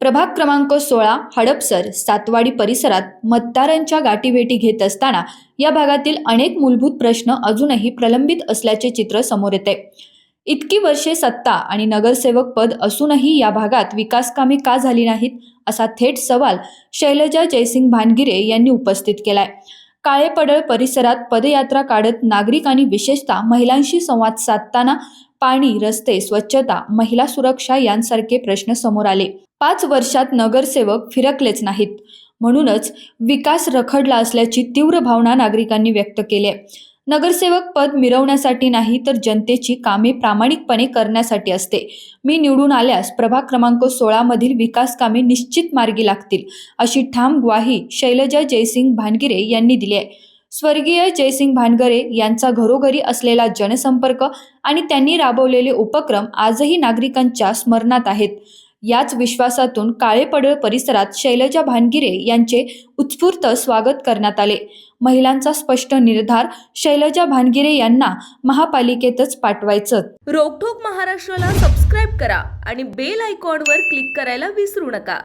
प्रभाग क्रमांक 16 हडपसर सातवाडी परिसरात मतदारांच्या गाठीभेटी घेत असताना या भागातील अनेक मूलभूत प्रश्न अजूनही प्रलंबित असल्याचे चित्र समोर येते। इतकी वर्षे सत्ता आणि नगरसेवक पद असूनही या भागात विकास कामे का झाली नाहीत, असा थेट सवाल शैलजा जयसिंग भानगिरे यांनी उपस्थित केलाय। काळेपडळ परिसरात पदयात्रा काढत नागरिक आणि विशेषतः महिलांशी संवाद साधताना पाणी, रस्ते, स्वच्छता, महिला सुरक्षा यांसारखे प्रश्न समोर आले। 5 वर्षात नगरसेवक फिरकलेच नाहीत, म्हणूनच विकास रखडला असल्याची तीव्र भावना नागरिकांनी व्यक्त केली आहे। नगरसेवक पद मिरवण्यासाठी नाही तर जनतेची कामे प्रामाणिकपणे करण्यासाठी असते। मी निवडून आल्यास प्रभाग क्रमांक 16 मधील विकास कामे निश्चित मार्गी लागतील, अशी ठाम ग्वाही शैलजा जयसिंग भानगिरे यांनी दिली आहे। स्वर्गीय जयसिंग भानगिरे यांचा घरोघरी असलेला जनसंपर्क आणि त्यांनी राबवलेले उपक्रम आजही नागरिकांच्या स्मरणात आहेत। याच विश्वासातून काळेपडळ परिसरात शैलजा भानगिरे यांचे उत्स्फूर्त स्वागत करण्यात आले। महिलांचा स्पष्ट निर्धार, शैलजा भानगिरे यांना महापालिकेतच पाठवायचं। रोकठोक महाराष्ट्राला सबस्क्राईब करा आणि बेल आयकॉनवर क्लिक करायला विसरू नका।